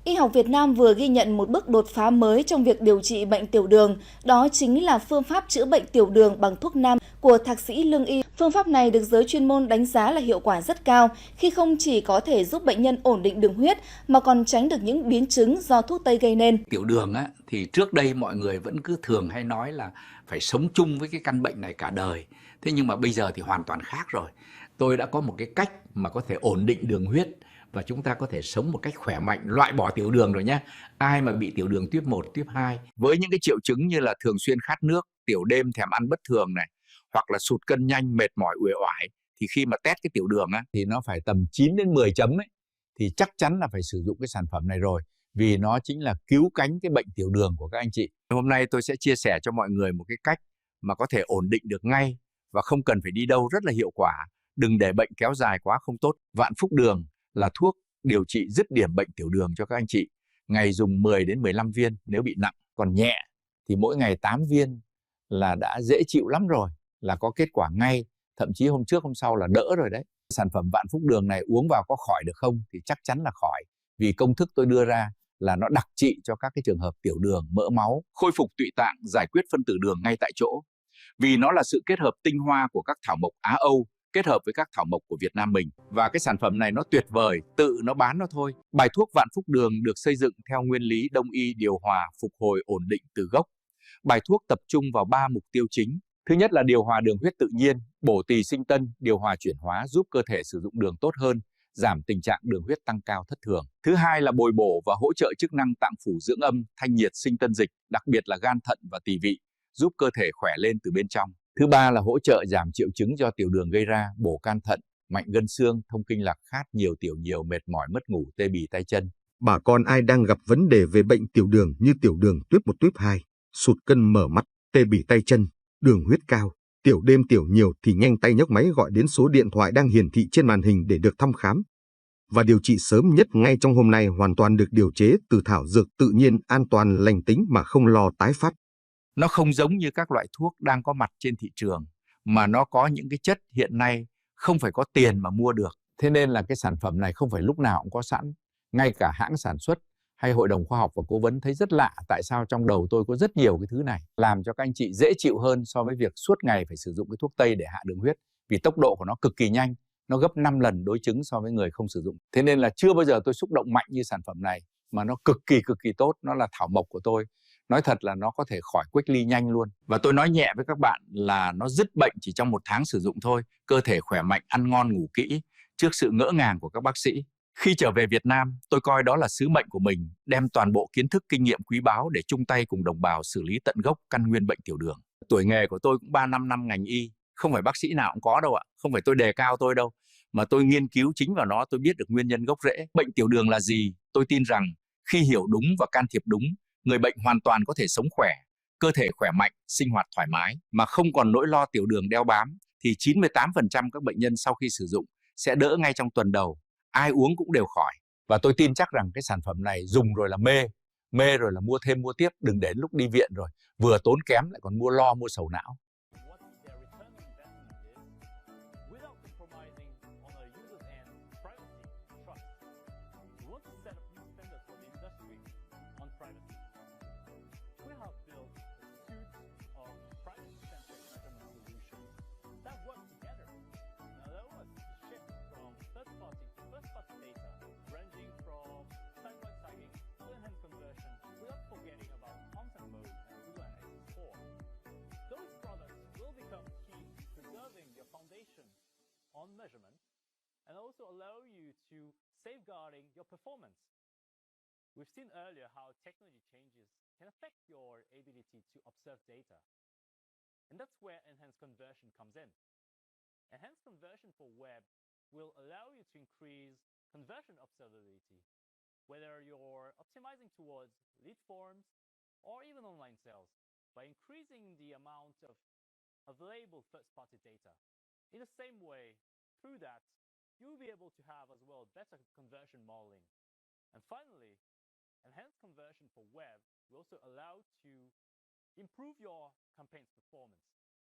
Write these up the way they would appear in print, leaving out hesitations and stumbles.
Y học Việt Nam vừa ghi nhận một bước đột phá mới trong việc điều trị bệnh tiểu đường, đó chính là phương pháp chữa bệnh tiểu đường bằng thuốc nam của thạc sĩ lương y. Phương pháp này được giới chuyên môn đánh giá là hiệu quả rất cao khi không chỉ có thể giúp bệnh nhân ổn định đường huyết mà còn tránh được những biến chứng do thuốc tây gây nên. Tiểu đường á, thì trước đây mọi người vẫn cứ thường hay nói là phải sống chung với cái căn bệnh này cả đời. Thế nhưng mà bây giờ thì hoàn toàn khác rồi. Tôi đã có một cái cách mà có thể ổn định đường huyết và chúng ta có thể sống một cách khỏe mạnh, loại bỏ tiểu đường rồi nhé. Ai mà bị tiểu đường tuyếp 1, tuyếp 2 với những cái triệu chứng như là thường xuyên khát nước, tiểu đêm, thèm ăn bất thường này, hoặc là sụt cân nhanh, mệt mỏi, uể oải, thì khi mà test cái tiểu đường á thì nó phải tầm 9 đến 10 chấm ấy, thì chắc chắn là phải sử dụng cái sản phẩm này rồi, vì nó chính là cứu cánh cái bệnh tiểu đường của các anh chị. Hôm nay tôi sẽ chia sẻ cho mọi người một cái cách mà có thể ổn định được ngay và không cần phải đi đâu, rất là hiệu quả. Đừng để bệnh kéo dài quá không tốt. Vạn Phúc Đường là thuốc điều trị dứt điểm bệnh tiểu đường cho các anh chị. Ngày dùng 10 đến 15 viên nếu bị nặng, còn nhẹ thì mỗi ngày 8 viên là đã dễ chịu lắm rồi, là có kết quả ngay, thậm chí hôm trước hôm sau là đỡ rồi đấy. Sản phẩm Vạn Phúc Đường này uống vào có khỏi được không? Thì chắc chắn là khỏi, vì công thức tôi đưa ra là nó đặc trị cho các cái trường hợp tiểu đường, mỡ máu, khôi phục tụy tạng, giải quyết phân tử đường ngay tại chỗ. Vì nó là sự kết hợp tinh hoa của các thảo mộc Á Âu kết hợp với các thảo mộc của Việt Nam mình. Và cái sản phẩm này nó tuyệt vời, tự nó bán nó thôi. Bài thuốc Vạn Phúc Đường được xây dựng theo nguyên lý Đông y điều hòa, phục hồi, ổn định từ gốc. Bài thuốc tập trung vào 3 mục tiêu chính. Thứ nhất là điều hòa đường huyết tự nhiên, bổ tỳ sinh tân, điều hòa chuyển hóa giúp cơ thể sử dụng đường tốt hơn, giảm tình trạng đường huyết tăng cao thất thường. Thứ hai là bồi bổ và hỗ trợ chức năng tạng phủ dưỡng âm, thanh nhiệt sinh tân dịch, đặc biệt là gan thận và tỳ vị, giúp cơ thể khỏe lên từ bên trong. Thứ ba là hỗ trợ giảm triệu chứng do tiểu đường gây ra, bổ can thận, mạnh gân xương, thông kinh lạc, khát nhiều, tiểu nhiều, mệt mỏi, mất ngủ, tê bì tay chân. Bà con ai đang gặp vấn đề về bệnh tiểu đường như tiểu đường tuyếp 1, tuyếp 2, sụt cân, mở mắt, tê bì tay chân, đường huyết cao, tiểu đêm, tiểu nhiều thì nhanh tay nhấc máy gọi đến số điện thoại đang hiển thị trên màn hình để được thăm khám và điều trị sớm nhất ngay trong hôm nay, hoàn toàn được điều chế từ thảo dược tự nhiên, an toàn, lành tính mà không lo tái phát. Nó không giống như các loại thuốc đang có mặt trên thị trường, mà nó có những cái chất hiện nay không phải có tiền mà mua được. Thế nên là cái sản phẩm này không phải lúc nào cũng có sẵn. Ngay cả hãng sản xuất hay hội đồng khoa học và cố vấn thấy rất lạ tại sao trong đầu tôi có rất nhiều cái thứ này, làm cho các anh chị dễ chịu hơn so với việc suốt ngày phải sử dụng cái thuốc tây để hạ đường huyết, vì tốc độ của nó cực kỳ nhanh, nó gấp 5 lần đối chứng so với người không sử dụng. Thế nên là chưa bao giờ tôi xúc động mạnh như sản phẩm này, mà nó cực kỳ tốt, nó là thảo mộc của tôi. Nói thật là nó có thể khỏi quếch ly nhanh luôn. Và tôi nói nhẹ với các bạn là nó dứt bệnh chỉ trong 1 tháng sử dụng thôi. Cơ thể khỏe mạnh, ăn ngon, ngủ kỹ, trước sự ngỡ ngàng của các bác sĩ. Khi trở về Việt Nam, tôi coi đó là sứ mệnh của mình, đem toàn bộ kiến thức, kinh nghiệm quý báu để chung tay cùng đồng bào xử lý tận gốc căn nguyên bệnh tiểu đường. Tuổi nghề của tôi cũng 35 năm ngành y, không phải bác sĩ nào cũng có đâu ạ, không phải tôi đề cao tôi đâu, mà tôi nghiên cứu chính vào nó, tôi biết được nguyên nhân gốc rễ. Bệnh tiểu đường là gì? Tôi tin rằng khi hiểu đúng và can thiệp đúng, người bệnh hoàn toàn có thể sống khỏe, cơ thể khỏe mạnh, sinh hoạt thoải mái mà không còn nỗi lo tiểu đường đeo bám, thì 98% các bệnh nhân sau khi sử dụng sẽ đỡ ngay trong tuần đầu. Ai uống cũng đều khỏi. Và tôi tin chắc rằng cái sản phẩm này dùng rồi là mê rồi là mua thêm mua tiếp, đừng đến lúc đi viện rồi vừa tốn kém lại còn mua lo mua sầu não. On measurement and also allow you to safeguarding your performance. We've seen earlier how technology changes can affect your ability to observe data. And that's where enhanced conversion comes in. Enhanced conversion for web will allow you to increase conversion observability, whether you're optimizing towards lead forms or even online sales, by increasing the amount of available first-party data. In the same way, through that, you'll be able to have as well better conversion modeling. And finally, enhanced conversion for web will also allow to improve your campaign's performance.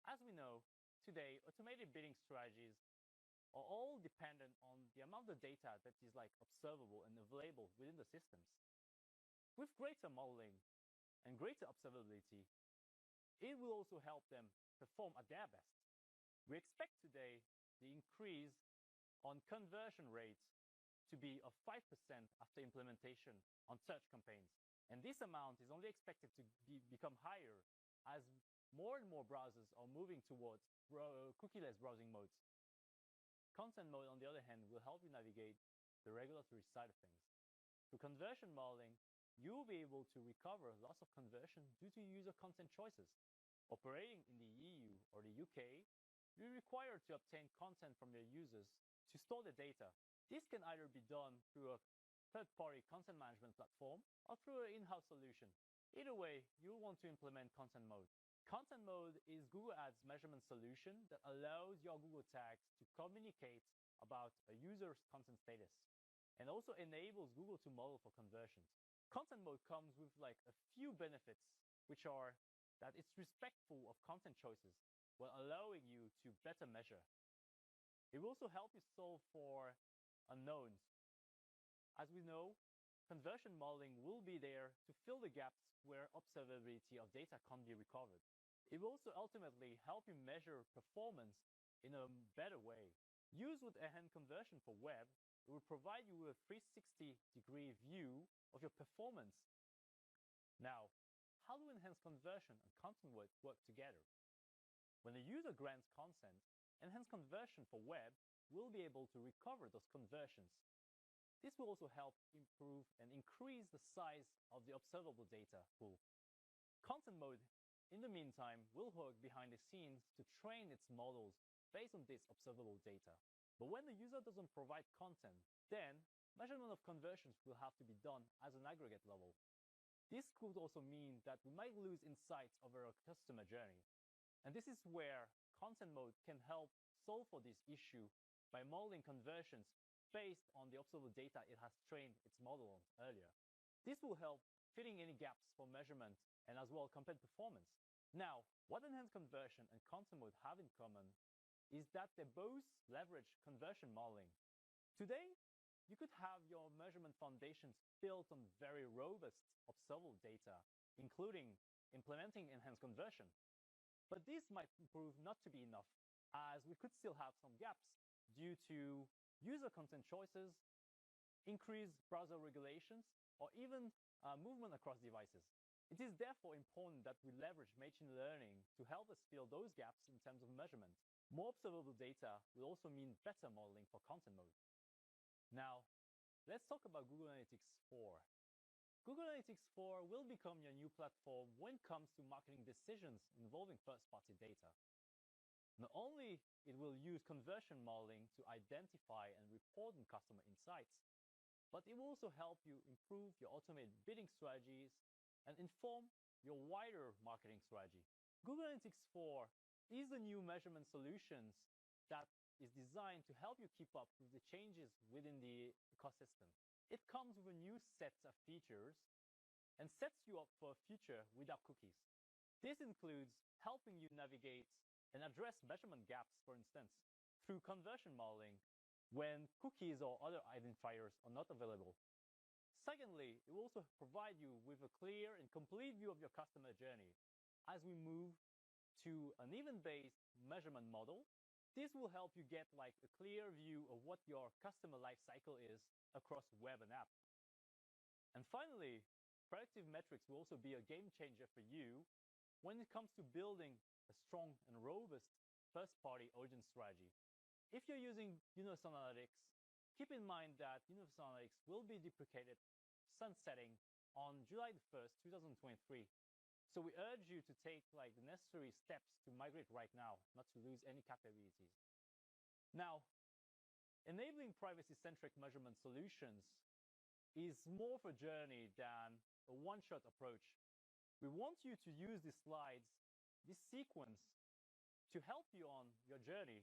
As we know, today, automated bidding strategies are all dependent on the amount of data that is observable and available within the systems. With greater modeling and greater observability, it will also help them perform at their best. We expect today the increase on conversion rates to be of 5% after implementation on search campaigns. And this amount is only expected to become higher as more and more browsers are moving towards cookieless browsing modes. Content mode, on the other hand, will help you navigate the regulatory side of things. Through conversion modeling, you will be able to recover loss of conversion due to user content choices. Operating in the EU or the UK, you're required to obtain content from your users to store the data. This can either be done through a third-party content management platform or through an in-house solution. Either way, you'll want to implement content mode. Content mode is Google Ads measurement solution that allows your Google tags to communicate about a user's content status and also enables Google to model for conversions. Content mode comes with like a few benefits, which are that it's respectful of content choices while allowing you to better measure. It will also help you solve for unknowns. As we know, conversion modeling will be there to fill the gaps where observability of data can't be recovered. It will also ultimately help you measure performance in a better way. Used with Enhanced Conversion for web, it will provide you with a 360-degree view of your performance. Now, how do Enhanced Conversion and content work together? When a user grants consent, Enhanced Conversion for web will be able to recover those conversions. This will also help improve and increase the size of the observable data pool. Content mode, in the meantime, will work behind the scenes to train its models based on this observable data. But when the user doesn't provide content, then measurement of conversions will have to be done as an aggregate level. This could also mean that we might lose insights over our customer journey. And this is where content mode can help solve for this issue by modeling conversions based on the observable data it has trained its model on earlier. This will help filling any gaps for measurement and as well campaign performance. Now, what Enhanced Conversion and content mode have in common is that they both leverage conversion modeling. Today, you could have your measurement foundations built on very robust observable data, including implementing Enhanced Conversion. But this might prove not to be enough, as we could still have some gaps due to user content choices, increased browser regulations, or even movement across devices. It is therefore important that we leverage machine learning to help us fill those gaps in terms of measurement. More observable data will also mean better modeling for content mode. Now, let's talk about Google Analytics 4. Google Analytics 4 will become your new platform when it comes to marketing decisions involving first-party data. Not only it will use conversion modeling to identify and report on customer insights, but it will also help you improve your automated bidding strategies and inform your wider marketing strategy. Google Analytics 4 is a new measurement solutions that is designed to help you keep up with the changes within the ecosystem. It comes with a new set of features and sets you up for a future without cookies. This includes helping you navigate and address measurement gaps, for instance, through conversion modeling when cookies or other identifiers are not available. Secondly, it will also provide you with a clear and complete view of your customer journey. As we move to an event-based measurement model, this will help you get like a clear view of what your customer life cycle is across web and app. And finally, predictive metrics will also be a game changer for you when it comes to building a strong and robust first-party audience strategy. If you're using Universal Analytics, keep in mind that Universal Analytics will be deprecated, sunsetting on July 1st, 2023. So we urge you to take like the necessary steps to migrate right now, not to lose any capabilities. Now, enabling privacy-centric measurement solutions is more of a journey than a one-shot approach. We want you to use these slides, this sequence, to help you on your journey.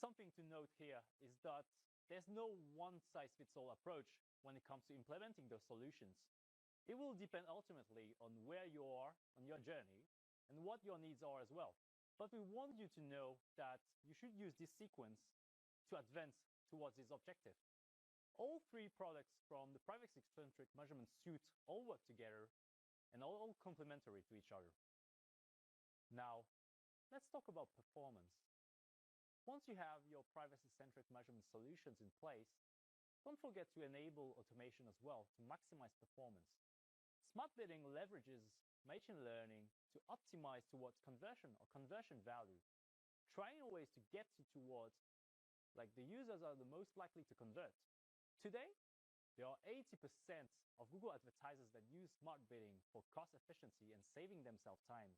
Something to note here is that there's no one-size-fits-all approach when it comes to implementing those solutions. It will depend ultimately on where you are on your journey and what your needs are as well. But we want you to know that you should use this sequence to advance towards this objective. All three products from the privacy-centric measurement suite all work together and all complementary to each other. Now, let's talk about performance. Once you have your privacy-centric measurement solutions in place, don't forget to enable automation as well to maximize performance. Smart bidding leverages machine learning to optimize towards conversion or conversion value, trying ways to get you towards like the users are the most likely to convert. Today, there are 80% of Google advertisers that use smart bidding for cost efficiency and saving themselves time.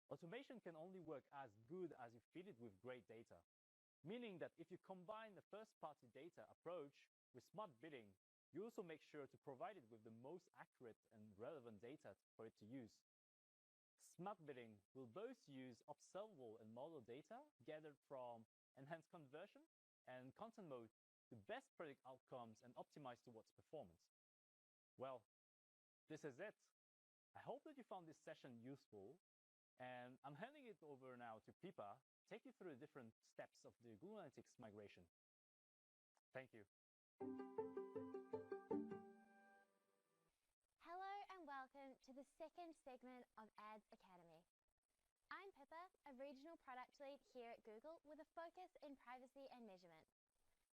Automation can only work as good as you feed it with great data, meaning that if you combine the first-party data approach with smart bidding, you also make sure to provide it with the most accurate and relevant data for it to use. Smart bidding will both use observable and model data gathered from enhanced conversion and content mode to best predict outcomes and optimize towards performance. Well, this is it. I hope that you found this session useful, and I'm handing it over now to Pippa to take you through the different steps of the Google Analytics migration. Thank you. Hello and welcome to the second segment of Ads Academy. I'm Pippa, a regional product lead here at Google with a focus in privacy and measurement.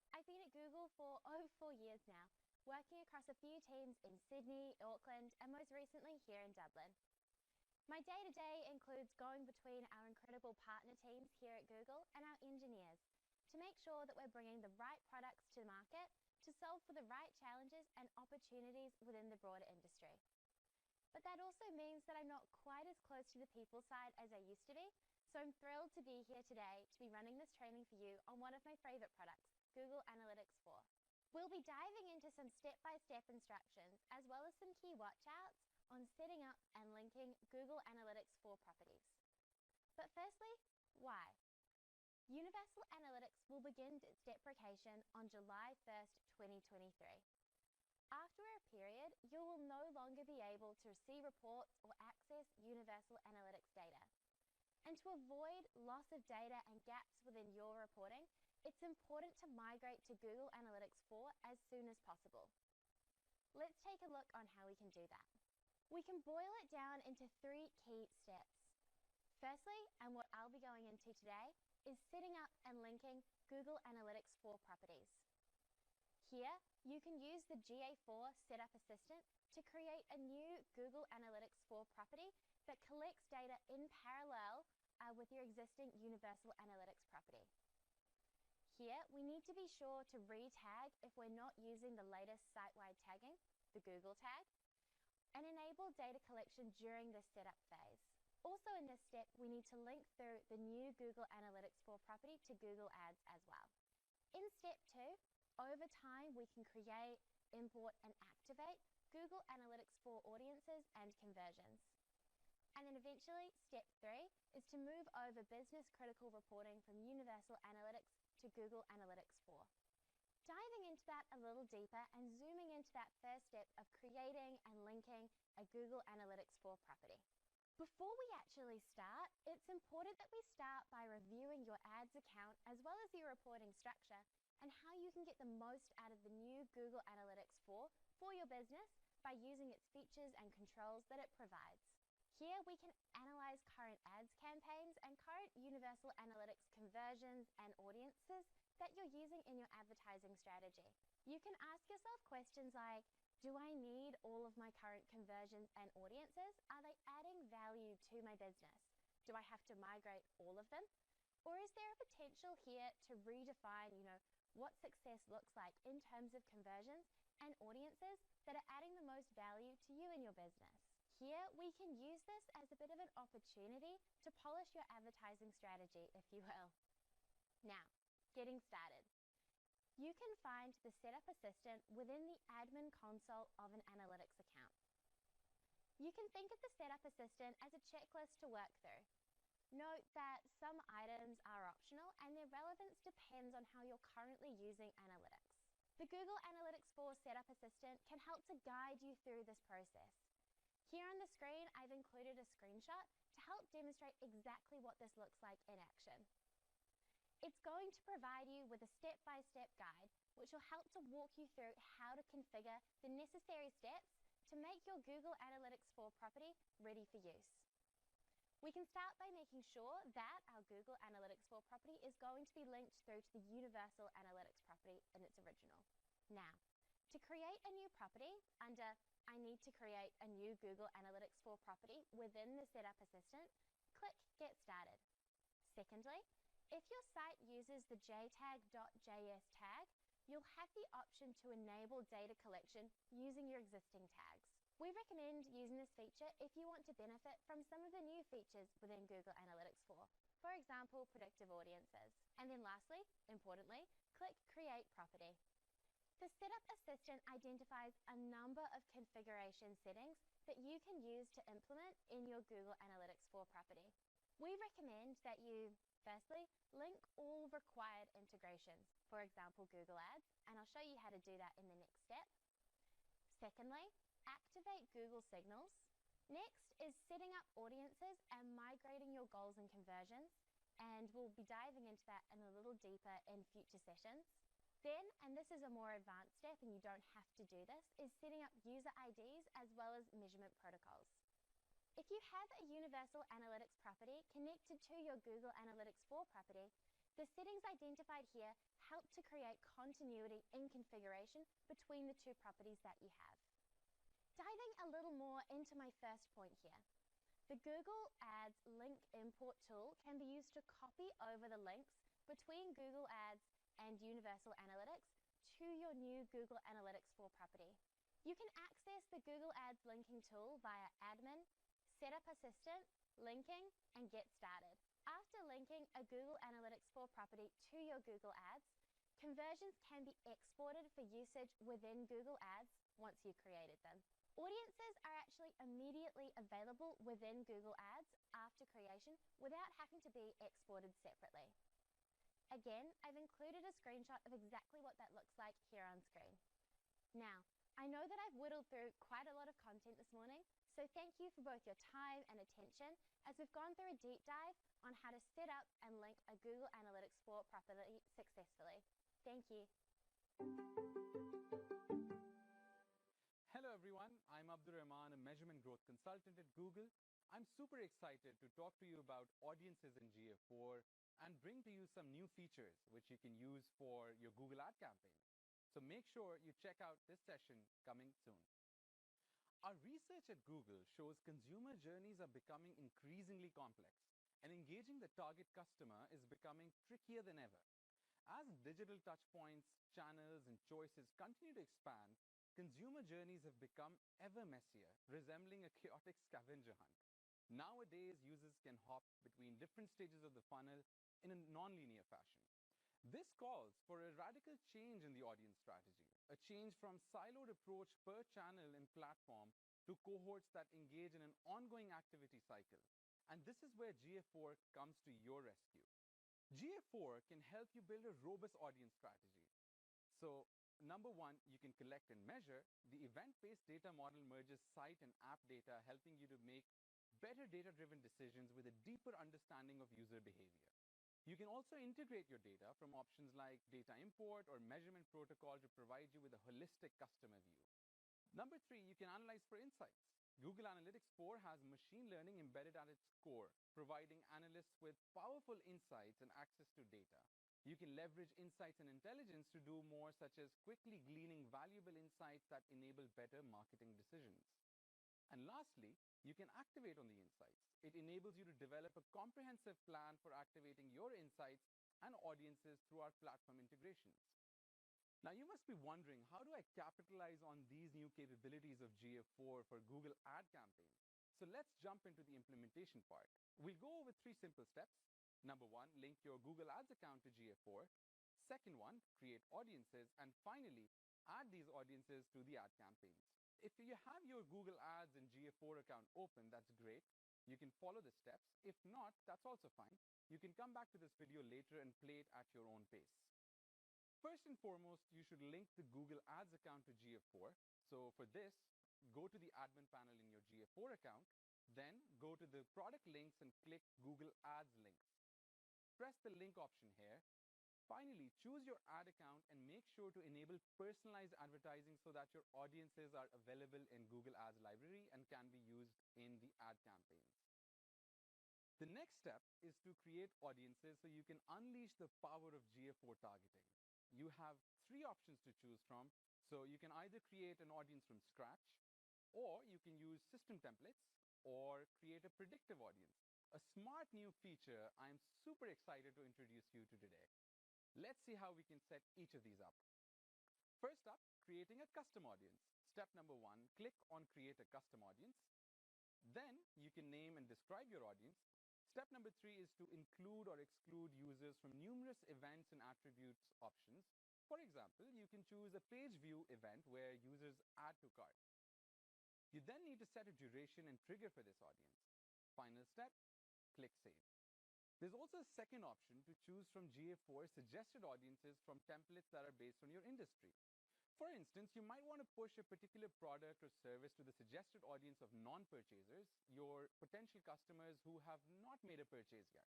I've been at Google for over 4 years now, working across a few teams in Sydney, Auckland, and most recently here in Dublin. My day-to-day includes going between our incredible partner teams here at Google and our engineers to make sure that we're bringing the right products to the market to solve for the right challenges and opportunities within the broader industry. But that also means that I'm not quite as close to the people side as I used to be, so I'm thrilled to be here today to be running this training for you on one of my favorite products, Google Analytics 4. We'll be diving into some step-by-step instructions as well as some key watch-outs on setting up and linking Google Analytics 4 properties. But firstly, why? Universal Analytics will begin its deprecation on July 1st, 2023. After a period, you will no longer be able to see reports or access Universal Analytics data. And to avoid loss of data and gaps within your reporting, it's important to migrate to Google Analytics 4 as soon as possible. Let's take a look on how we can do that. We can boil it down into 3 key steps. Firstly, and what I'll be going into today, is setting up and linking Google Analytics 4 properties. Here, you can use the GA4 Setup Assistant to create a new Google Analytics 4 property that collects data in parallel with your existing Universal Analytics property. Here, we need to be sure to re-tag if we're not using the latest site-wide tagging, the Google tag, and enable data collection during this setup phase. Also in this step, we need to link through the new Google Analytics 4 property to Google Ads as well. In step 2, over time we can create, import, and activate Google Analytics 4 audiences and conversions. And then eventually, step 3 is to move over business critical reporting from Universal Analytics to Google Analytics 4. Diving into that a little deeper and zooming into that first step of creating and linking a Google Analytics 4 property. Before we actually start, it's important that we start by reviewing your ads account as well as your reporting structure and how you can get the most out of the new Google Analytics 4 for your business by using its features and controls that it provides. Here we can analyze current ads campaigns and current Universal Analytics conversions and audiences that you're using in your advertising strategy. You can ask yourself questions like, do I need all of my current conversions and audiences? Are they adding value to my business? Do I have to migrate all of them? Or is there a potential here to redefine, what success looks like in terms of conversions and audiences that are adding the most value to you and your business? Here, we can use this as a bit of an opportunity to polish your advertising strategy, if you will. Now, getting started. You can find the Setup Assistant within the admin console of an analytics account. You can think of the Setup Assistant as a checklist to work through. Note that some items are optional and their relevance depends on how you're currently using analytics. The Google Analytics 4 Setup Assistant can help to guide you through this process. Here on the screen, I've included a screenshot to help demonstrate exactly what this looks like in action. It's going to provide you with a step-by-step guide which will help to walk you through how to configure the necessary steps to make your Google Analytics 4 property ready for use. We can start by making sure that our Google Analytics 4 property is going to be linked through to the Universal Analytics property in its original. Now, to create a new property under I need to create a new Google Analytics 4 property within the Setup Assistant, click Get Started. Secondly, if your site uses the jtag.js tag, you'll have the option to enable data collection using your existing tags. We recommend using this feature if you want to benefit from some of the new features within Google Analytics 4, for example, predictive audiences. And then lastly, importantly, click Create Property. The Setup Assistant identifies a number of configuration settings that you can use to implement in your Google Analytics 4 property. We recommend that you, firstly, link all required integrations, for example, Google Ads, and I'll show you how to do that in the next step. Secondly, activate Google Signals. Next is setting up audiences and migrating your goals and conversions, and we'll be diving into that in a little deeper in future sessions. Then, and this is a more advanced step and you don't have to do this, is setting up user IDs as well as measurement protocols. If you have a Universal Analytics property connected to your Google Analytics 4 property, the settings identified here help to create continuity in configuration between the two properties that you have. Diving a little more into my first point here, the Google Ads link import tool can be used to copy over the links between Google Ads and Universal Analytics to your new Google Analytics 4 property. You can access the Google Ads linking tool via Admin, Setup Assistant, Linking, and Get Started. After linking a Google Analytics 4 property to your Google Ads, conversions can be exported for usage within Google Ads once you've created them. Audiences are actually immediately available within Google Ads after creation without having to be exported separately. Again, I've included a screenshot of exactly what that looks like here on screen. Now, I know that I've whittled through quite a lot of content this morning, so thank you for both your time and attention as we've gone through a deep dive on how to set up and link a Google Analytics 4 property successfully. Thank you. Hello everyone, I'm Abdur Rahman, a measurement growth consultant at Google. I'm super excited to talk to you about audiences in GA4 and bring to you some new features which you can use for your Google ad campaigns. So make sure you check out this session coming soon. Our research at Google shows consumer journeys are becoming increasingly complex, and engaging the target customer is becoming trickier than ever. As digital touchpoints, channels, and choices continue to expand, consumer journeys have become ever messier, resembling a chaotic scavenger hunt. Nowadays, users can hop between different stages of the funnel in a non-linear fashion. This calls for a radical change in the audience strategy, a change from siloed approach per channel and platform to cohorts that engage in an ongoing activity cycle. And this is where GA4 comes to your rescue. GA4 can help you build a robust audience strategy. So, number one, you can collect and measure. The event-based data model merges site and app data, helping you to make better data-driven decisions with a deeper understanding of user behavior. You can also integrate your data from options like data import or measurement protocol to provide you with a holistic customer view. Number three, you can analyze for insights. Google Analytics 4 has machine learning embedded at its core, providing analysts with powerful insights and access to data. You can leverage insights and intelligence to do more, such as quickly gleaning valuable insights that enable better marketing decisions. And lastly, you can activate on the insights. It enables you to develop a comprehensive plan for activating your insights and audiences through our platform integrations. Now, you must be wondering, how do I capitalize on these new capabilities of GA4 for Google ad campaigns? So let's jump into the implementation part. We'll go over 3 simple steps. Number one, link your Google Ads account to GA4. Second one, create audiences. And finally, add these audiences to the ad campaigns. If you have your Google Ads and GA4 account open, that's great. You can follow the steps. If not, that's also fine. You can come back to this video later and play it at your own pace. First and foremost, you should link the Google Ads account to GA4. So for this, go to the admin panel in your GA4 account, then go to the product links and click Google Ads links. press the link option here. Finally, choose your ad account and make sure to enable personalized advertising so that your audiences are available in Google Ads library and can be used in the ad campaigns. The next step is to create audiences so you can unleash the power of GA4 targeting. You have three options to choose from. So you can either create an audience from scratch, or you can use system templates, or create a predictive audience, a smart new feature I'm super excited to introduce you to today. Let's see how we can set each of these up. First up, creating a custom audience. Step number 1, click on create a custom audience. Then you can name and describe your audience. Step number 3 is to include or exclude users from numerous events and attributes options. For example, you can choose a page view event where users add to cart. You then need to set a duration and trigger for this audience. Final step, click save. There's also a second option to choose from GA4 suggested audiences from templates that are based on your industry. For instance, you might want to push a particular product or service to the suggested audience of non-purchasers, your potential customers who have not made a purchase yet.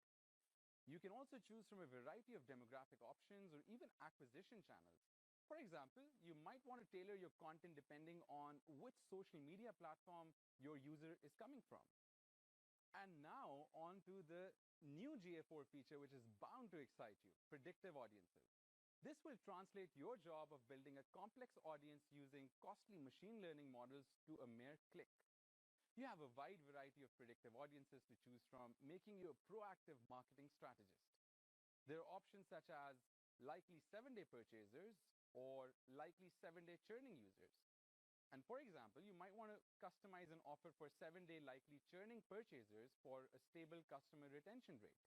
You can also choose from a variety of demographic options or even acquisition channels. For example, you might want to tailor your content depending on which social media platform your user is coming from. And now on to the new GA4 feature, which is bound to excite you, predictive audiences. This will translate your job of building a complex audience using costly machine learning models to a mere click. You have a wide variety of predictive audiences to choose from, making you a proactive marketing strategist. There are options such as likely 7-day purchasers or likely 7-day churning users. And for example, you might want to customize an offer for 7-day likely churning purchasers for a stable customer retention rate.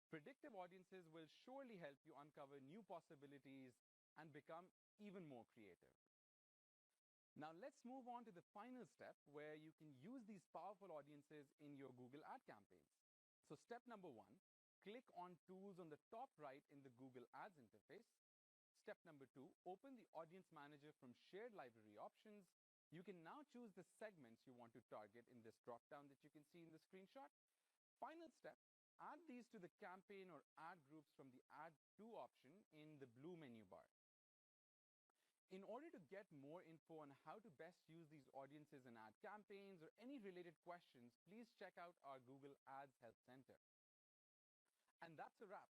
Predictive audiences will surely help you uncover new possibilities and become even more creative. Now let's move on to the final step where you can use these powerful audiences in your Google ad campaigns. So step number 1, click on Tools on the top right in the Google Ads interface. Step number 2, open the Audience Manager from Shared Library Options. You can now choose the segments you want to target in this drop-down that you can see in the screenshot. Final step, add these to the campaign or ad groups from the Add To option in the blue menu bar. In order to get more info on how to best use these audiences in ad campaigns or any related questions, please check out our Google Ads Help Center. And that's a wrap.